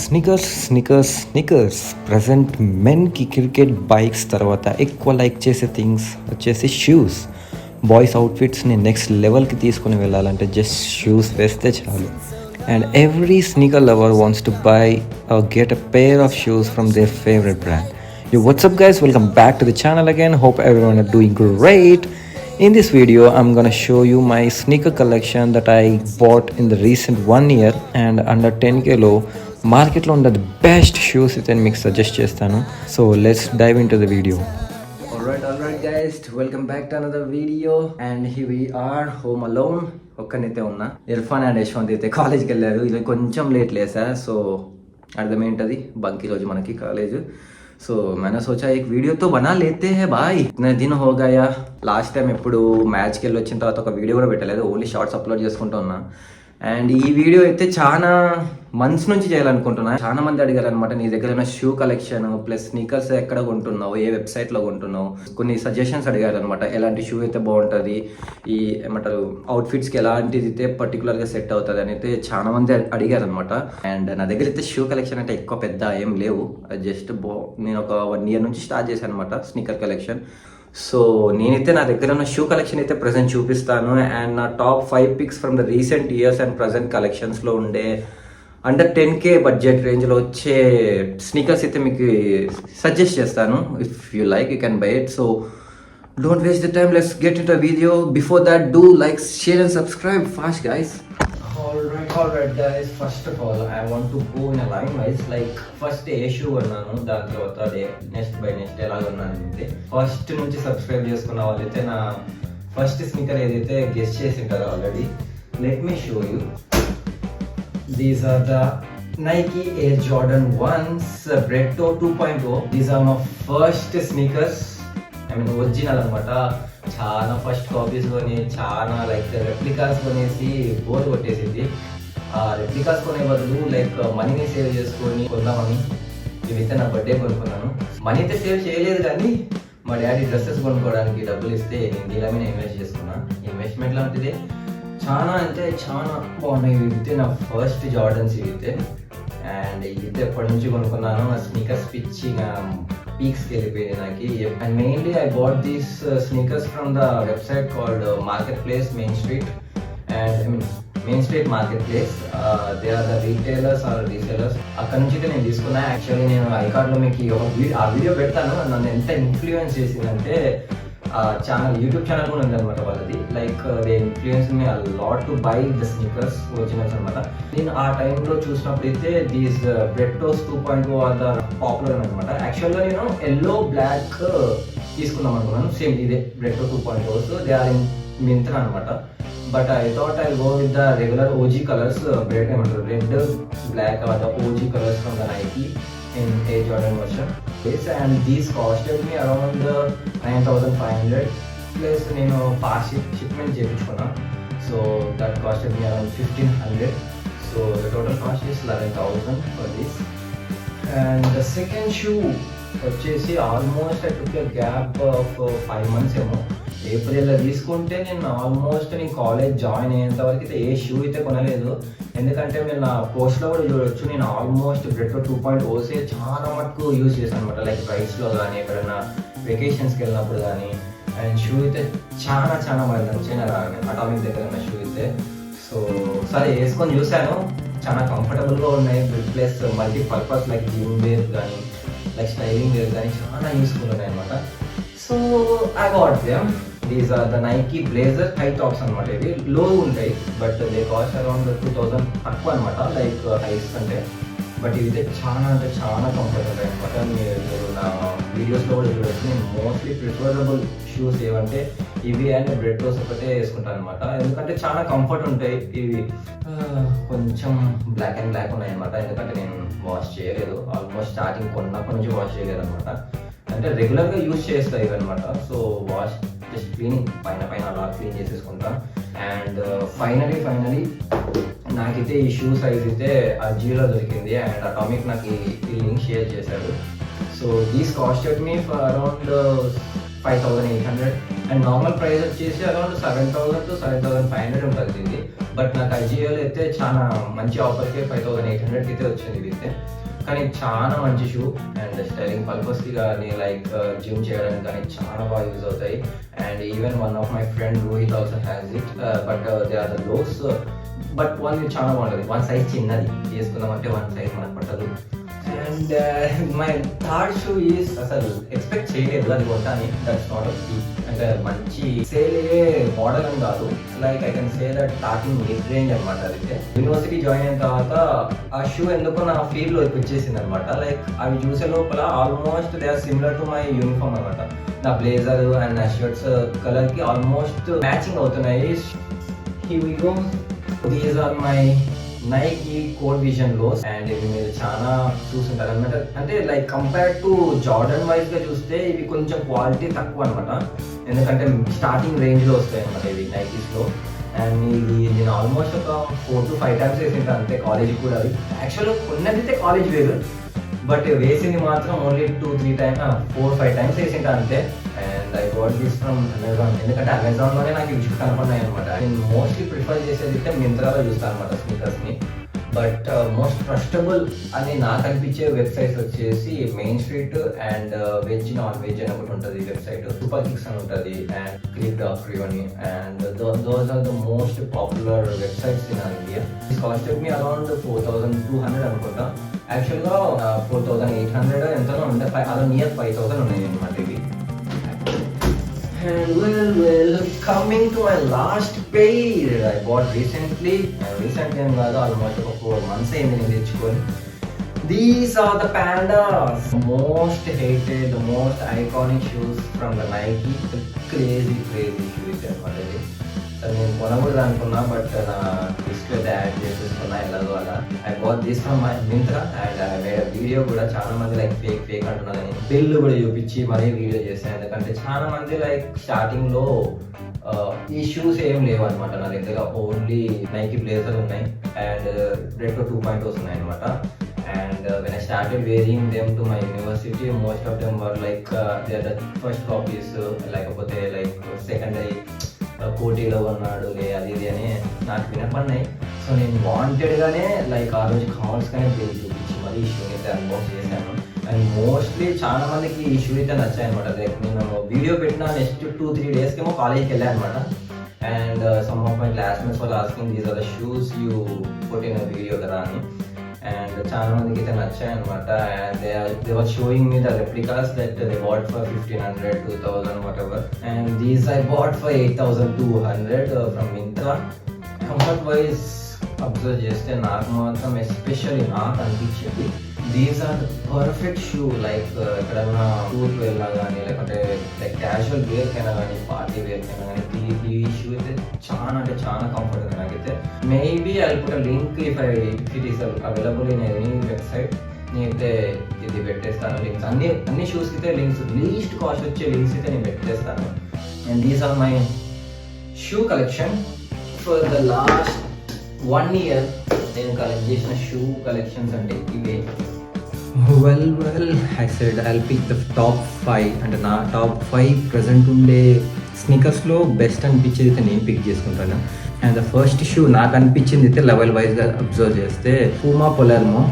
Snickers present మెన్కి cricket bikes తర్వాత ఎక్కువ like చేసే థింగ్స్ వచ్చేసి షూస్. బాయ్స్ అవుట్ఫిట్స్ని నెక్స్ట్ లెవెల్కి తీసుకుని వెళ్ళాలంటే జస్ట్ షూస్ వేస్తే చాలు. And every sneaker lover wants to buy get a pair of shoes from there favourite brand. What's up guys, welcome back to the channel again. Hope everyone are doing great. In this video I'm gonna show you my sneaker collection that I bought in the recent 1 year and under 10k low. మార్కెట్లో ఉన్న the best shoes అయితే మీకు suggest చేస్తాను. So let's dive into the video. Alright guys, welcome back to another video and hi we are home alone. ఒక్కనైతే ఉన్నా. Irfan and Yashwant అయితే కాలేజ్కి వెళ్ళారు. ఇది కొంచెం లేట్ లేసా, సో అర్థమేంటది బంక్ ఈ రోజు మనకి కాలేజ్. సో मैंने सोचा एक वीडियो तो बना लेते हैं भाई, इतने दिन हो गया. లాస్ట్ టైం ఎప్పుడు మ్యాచ్కి వెళ్ళి వచ్చిన తర్వాత ఒక వీడియో కూడా పెట్టలేదు, ఓన్లీ షార్ట్స్ అప్లోడ్ చేసుకుంటూ ఉన్నా. అండ్ ఈ వీడియో అయితే చాలా మంత్స్ నుంచి చేయాలనుకుంటున్నా. చాలా మంది అడిగారు అనమాట, నీ దగ్గర ఉన్న షూ కలెక్షన్ ప్లస్ స్నీకర్స్ ఎక్కడ కొంటున్నావు, ఏ వెబ్సైట్లో కొంటున్నావు, కొన్ని సజెషన్స్ అడిగారు అనమాట. ఎలాంటి షూ అయితే బాగుంటుంది, ఈ ఏమంటారు అవుట్ఫిట్స్కి ఎలాంటిది అయితే పర్టికులర్గా సెట్ అవుతుంది అని అయితే చాలా మంది అడిగారు అనమాట. అండ్ నా దగ్గర అయితే షూ కలెక్షన్ అంటే ఎక్కువ పెద్ద ఏం లేవు, జస్ట్ నేను ఒక 1 year నుంచి స్టార్ట్ చేశాను అనమాట స్నీకర్ కలెక్షన్. సో నేనైతే నా దగ్గర ఉన్న షూ కలెక్షన్ అయితే ప్రజెంట్ చూపిస్తాను. అండ్ నా top 5 picks from the recent years and present కలెక్షన్స్లో ఉండే అండర్ 10k బడ్జెట్ రేంజ్లో వచ్చే స్నీకర్స్ అయితే మీకు సజెస్ట్ చేస్తాను. If you like you can buy it. So don't waste the time, let's get in to video. Before that do like, share and subscribe fast guys. Alright guys, first of all I want to go in a line wise, like first A shoe కొన్నాను, దాని తర్వాత అదే next by next ఎలా కొన్నాను అంటే. First నుంచి subscribe చేసుకున్న వాళ్ళైతే నా ఫస్ట్ స్నీకర్ ఏదైతే గెస్ట్ చేసి ఉంటారో already. Let me show you. These are the Nike Air Jordan 1s Bretto 2.0. These are my first sneakers, I mean original అనమాట. చాలా ఫస్ట్ కాపీస్ కొని చాలా లైక్ రెప్లికాస్ కొనేసి బోర్ కొట్టేసింది. ఆ రెప్లికాస్ కొనే బదులు లైక్ మనీని సేవ్ చేసుకొని కొందామని ఇవైతే నా బర్త్డే కొనుక్కున్నాను. మనీ అయితే సేవ్ చేయలేదు, కానీ మా డాడీ డ్రెస్సెస్ కొనుక్కోవడానికి డబ్బులు ఇస్తే నేను దీని మీద ఇన్వెస్ట్ చేసుకున్నాను. ఇన్వెస్ట్మెంట్ లాంటిదే, చాలా అంటే చాలా బాగున్నాయి. ఇవితే నా ఫస్ట్ జార్డన్స్ ఇవితే. అండ్ ఇవితే ఎప్పటి నుంచి కొనుక్కున్నాను, నా స్నీకర్స్ పిచ్చి పీక్స్కి వెళ్ళిపోయింది నాకు. And mainly I bought these sneakers from the website called marketplace Main Street. And Main Street marketplace, they are the retailers or resellers. అక్కడ నుంచి అయితే నేను తీసుకున్నా. యాక్చువల్లీ నేను ఐకార్డ్లో మీకు ఆ వీడియో పెడతాను. నన్ను ఎంత ఇన్ఫ్లుయెన్స్ చేసిందంటే ఛానల్, యూట్యూబ్ ఛానల్ కూడా ఉందన్నమాట వాళ్ళది. Like they influence me a lot to buy the sneakers originals అనమాట. నేను ఆ టైంలో చూసినప్పుడైతే these brettos 2.0 are the popular అనమాట. యాక్చువల్గా నేను ఎల్లో బ్లాక్ తీసుకుందాం అనుకున్నాను, సేమ్ ఇదే bretto 2.0s. They are in Myntra అనమాట. But I thought I go with the regular OG colours, bred ఏమంటారు, red black are the OG colours from the Nike in Air Jordan version. And these costed me around 9,500 plus నేను fast shipment చేయించుకున్నా. So that costed me around 1,500. So the total cost is 11,000 for this. And the second shoe వచ్చేసి almost I took a gap of 5 months ఏమో. ఏప్రిల్లో తీసుకుంటే నేను almost నేను college join అయ్యేంత వరకు అయితే ఏ షూ అయితే కొనలేదు. ఎందుకంటే మీరు నా పోస్ట్లో కూడా చూడొచ్చు, నేను ఆల్మోస్ట్ బ్రెట్టో 2.0s చాలా మటుకు యూజ్ చేశాను అనమాట. లైక్ రైడ్స్లో కానీ, ఎక్కడైనా వెకేషన్స్కి వెళ్ళినప్పుడు కానీ. అండ్ షూ అయితే చాలా చాలా మరి నచ్చిన అటామిక్ దగ్గర ఉన్న షూ అయితే. సో సరే వేసుకొని చూశాను, చాలా కంఫర్టబుల్గా ఉన్నాయి. Plus multipurpose like gym wear కానీ, లైక్ స్టైలింగ్ వేర్ కానీ చాలా యూస్ఫుల్ ఉన్నాయి అనమాట. So I got them. These are the Nike blazer high tops అనమాట. ఇవి లో ఉంటాయి బట్ దే కాస్ట్ అరౌండ్ 2,000 తక్కువ అనమాట, లైక్ హైస్ అంటే. బట్ ఇవి చాలా అంటే చాలా కంఫర్ట్ ఉంటాయి అనమాట. మీరు నా వీడియోస్లో కూడా చూడొచ్చు. నేను మోస్ట్లీ ప్రిఫరబుల్ షూస్ ఏవంటే ఇవి అండ్ బ్రెట్టోస్ ఒకటే వేసుకుంటాను అనమాట. ఎందుకంటే చాలా కంఫర్ట్ ఉంటాయి. ఇవి కొంచెం బ్లాక్ అండ్ బ్లాక్ ఉన్నాయి అనమాట, ఎందుకంటే నేను వాష్ చేయలేదు. ఆల్మోస్ట్ స్టార్టింగ్ కొన్నప్పటి నుంచి వాష్ చేయలేదు అనమాట. అంటే రెగ్యులర్గా యూజ్ చేస్తాయి ఇవి అనమాట. సో వాష్ జస్ట్ క్లీనింగ్ పైన అలా క్లీన్ చేసేసుకుంటా. అండ్ ఫైనలీ నాకైతే ఈ షూ సైజ్ అయితే అజియోలో దొరికింది. అండ్ అటామిక్ నాకు ఈ లింక్ షేర్ చేశాడు. So these costed me for around 5,800. And normal price వచ్చేసి అరౌండ్ 7,000 to 7,500 ఉంటుంది ఇది. బట్ నాకు అజియోలో అయితే చాలా మంచి ఆఫర్కి 5,800కి అయితే వచ్చింది ఇది అయితే. కానీ చాలా మంచి షూ అండ్ స్టైలింగ్ పర్పస్కి కానీ లైక్ జిమ్ చేయడానికి కానీ చాలా బాగా యూజ్ అవుతాయి. And even one of my friend Rohit also has it, but they are the lows. But one చాలా బాగుంటుంది, వన్ సైజ్ చిన్నది తీసుకుందామంటే వన్ సైజ్ మనకు పట్టదు. And my third shoe is అసలు ఎక్స్పెక్ట్ చేయలేదు అది కొంటాని. దట్స్ నాట్ అంటే మంచి సేల్ అయ్యే మోడల్ అని కాదు, like I can say that starting mid range అనమాట. అయితే యూనివర్సిటీ జాయిన్ అయిన తర్వాత ఆ షూ ఎందుకో నా ఫీల్డ్ లో వచ్చేసింది అనమాట. లైక్ అవి చూసే లోపల almost they are similar to my uniform అనమాట. నా బ్లేజర్ అండ్ నా షర్ట్స్ కలర్ కి ఆల్మోస్ట్ మ్యాచింగ్ అవుతున్నాయి. These are my Nike court vision lows. అండ్ ఇవి మీరు చాలా చూస్తుంటారు అనమాట. అంటే like compare to Jordan wise గా చూస్తే ఇవి కొంచెం క్వాలిటీ తక్కువ అనమాట, ఎందుకంటే స్టార్టింగ్ రేంజ్ లో వస్తాయి అనమాట ఇవి నైకీస్ లో. అండ్ ఇది నేను ఆల్మోస్ట్ ఒక 4 to 5 times వేసింటాను అంతే కాలేజ్ కూడా. అవి యాక్చువల్గా కొన్నదైతే కాలేజ్ వేరు, బట్ వేసింది మాత్రం ఓన్లీ 2-3 times 4-5 times వేసింటాను అంతే. And I got this from Amazon, ఎందుకంటే అమెజాన్లోనే నాకు ఇవి కనపడినాయి అనమాట. నేను మోస్ట్లీ ప్రిఫర్ చేసేది అయితే మింత్రాలో చూస్తాను అనమాట స్నీకర్స్ని. బట్ మోస్ట్ ట్రస్టబుల్ అని నాకు అనిపించే వెబ్సైట్స్ వచ్చేసి main Street and veg non veg అని ఒకటి ఉంటుంది వెబ్సైట్, సూపర్ కిక్స్ అని ఉంటుంది అండ్ క్లిక్ డాక్టరీ అని. And those are the most popular websites in India. This cost me around 4,200 అనుకుంటా. యాక్చువల్గా 4,800 ఎంతనో ఉండే, అలా నియర్ 5,000 ఉన్నాయి అనమాట ఇవి. And well, coming to my last pair I bought recently and almost 4 months ago నేను తెచ్చుకొని. These are the Pandas, most hated, the most iconic shoes from the Nike. Crazy shoes అనమాట ఇది. నేను కొనకూడదు అనుకున్నా, బట్ నా లిస్ట్లో యాడ్ చేసేసుకున్నా ఎలాగో అలా. I bought this from my Myntra and I made a video కూడా. చాలా మంది లైక్ ఫేక్ అంటున్నారని బిల్లు కూడా చూపించి మరీ వీడియో చేశాను, ఎందుకంటే చాలా మంది లైక్ స్టార్టింగ్ లో ఈ షూస్ ఏం లేవు అనమాట నా దగ్గర. ఓన్లీ నైకీ బ్లేజర్ ఉన్నాయి అండ్ రెట్రో 2.0 ఉన్నాయి అనమాట. And when I started wearing them to my university, most of them were like they are the first copies, లేకపోతే లైక్ సెకండరీ కోటీలో ఉన్నాడు అది ఇది అని నాకు వినపడినాయి. సో నేను వాంటెడ్గానే లైక్ ఆ రోజు కావాల్సుగానే బిల్ చూపించి మరి ఈ షూ అయితే అన్బాక్స్ చేశాను. అండ్ మోస్ట్లీ చాలా మందికి ఈ షూ అయితే నచ్చాయి అనమాట. లైక్ నేను వీడియో పెట్టిన నెక్స్ట్ 2-3 days ఏమో కాలేజ్కి వెళ్ళాను అనమాట. And some of my classmates వాళ్ళు asking these are the shoes you put in video కదా అని. అండ్ చాలా మందికి అయితే నచ్చాయి అనమాట. And they were showing me the replicas that they bought for 1,500, 2,000 whatever. And these I bought for 8,200 from Myntra. Comfort wise observe చేస్తే నాకు మాత్రం ఎస్పెషల్లీ నాకు అనిపించింది these are the perfect shoe. Like ఎక్కడైనా టూర్కి వెళ్ళినా కానీ, లేకపోతే లైక్ క్యాజువల్ వేర్కైనా కానీ, పార్టీ వేర్కైనా కానీ ఈ షూ అయితే చాలా అంటే చాలా కంఫర్ట్గా నాకైతే. Maybe I put a link if it is available in any website. నేనైతే ఇది పెట్టేస్తాను లింక్స్, అన్ని షూస్కి అయితే లింక్స్, లీస్ట్ కాస్ట్ వచ్చే లింక్స్ అయితే నేను పెట్టేస్తాను. And these are my shoe collection for the last 1 year. నేను కలెక్ట్ చేసిన షూ కలెక్షన్స్ అంటే ఇవే. Well I said I'll pick the top 5. అంటే నా టాప్ 5 ప్రజెంట్ ఉండే స్నీకర్స్లో బెస్ట్ అనిపించేది అయితే నేను పిక్ చేసుకుంటాను. అండ్ ద ఫస్ట్ షూ నాకు అనిపించింది అయితే లెవెల్ వైజ్గా అబ్జర్వ్ చేస్తే పూమా పొలర్మో.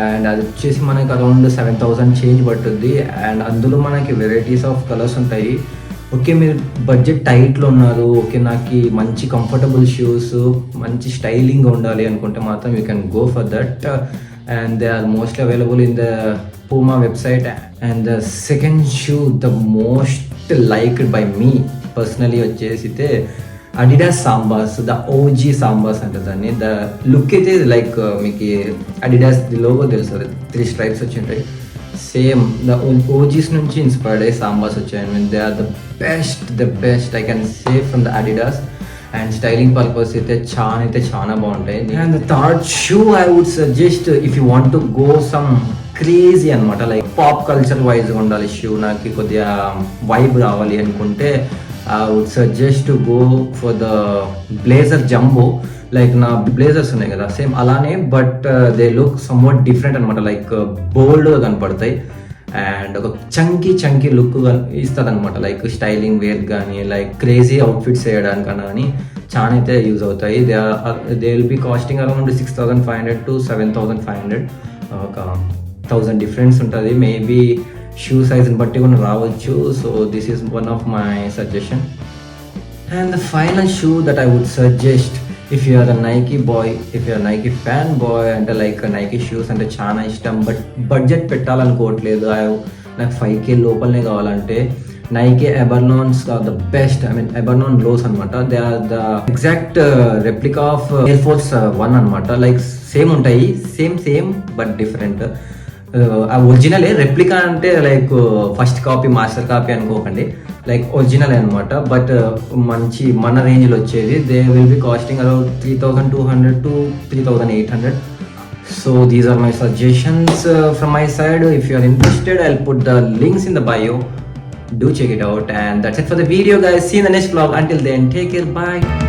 అండ్ అది వచ్చేసి మనకి అరౌండ్ 7,000 చేంజ్ పట్టుద్ది. అండ్ అందులో మనకి వెరైటీస్ ఆఫ్ కలర్స్ ఉంటాయి. ఓకే మీరు బడ్జెట్ టైట్లో ఉన్నారు, ఓకే నాకు మంచి కంఫర్టబుల్ షూస్ మంచి స్టైలింగ్గా ఉండాలి అనుకుంటే మాత్రం you can go for that. And they are mostly available in the Puma website. And the second shoe the most liked by me personally వచ్చేసి Adidas sambas, the OG sambas అంటే దాన్ని. The look అయితే like మీకు Adidas the logo తెలుసు, 3 stripes వచ్చి ఉంటాయి. Same the OGs నుంచి inspired అయ్యి సాంబాస్ వచ్చాయి. They are the best I can say from the Adidas. And styling purpose అయితే చాలా బాగుంటాయి. And the third shoe I would suggest if you want to go some crazy అనమాట, like pop culture వైజ్గా ఉండాలి shoe, నాకు కొద్దిగా vibe రావాలి అనుకుంటే I would suggest to go for the Blazer Jumbo. Like నా బ్లేజర్స్ ఉన్నాయి కదా సేమ్ అలానే, but they look somewhat different అనమాట, లైక్ బోల్డ్గా కనపడతాయి. అండ్ ఒక చంకీ లుక్ ఇస్తుంది అనమాట. లైక్ స్టైలింగ్ వేర్ కానీ లైక్ క్రేజీ అవుట్ఫిట్స్ వేయడానికన్నా కానీ చాలా అయితే యూజ్ అవుతాయి. They will be costing around 6,500 to 7,500, ఒక 1,000 డిఫరెన్స్ ఉంటుంది. మేబీ షూ సైజ్ని బట్టి కూడా రావచ్చు. So this is one of my suggestion. And the final shoe that I would suggest, if you are a Nike boy, if you are Nike fan boy, అంటే like Nike shoes అంటే చాలా ఇష్టం, but budget పెట్టాలనుకోవట్లేదు, నాకు 5K లోపలనే కావాలంటే Nike Ebernons are the best. I mean Ebernon lows అనమాట. They are the exact replica of Air Force 1 అనమాట. Like same ఉంటాయి, సేమ్ బట్ డిఫరెంట్. ఆ ఒరిజినలే, రెప్లికా అంటే like first copy master copy అనుకోకండి, లైక్ ఒరిజినల్ అనమాట. బట్ మంచి మన రేంజ్లో వచ్చేది. They will be costing around 3,200 to 3,800. So these are my suggestions from my side. If you are interested, I'll put the links in the bio. Do check it out. And that's it for the video, guys. See you in the next vlog. Until then, take care. Bye.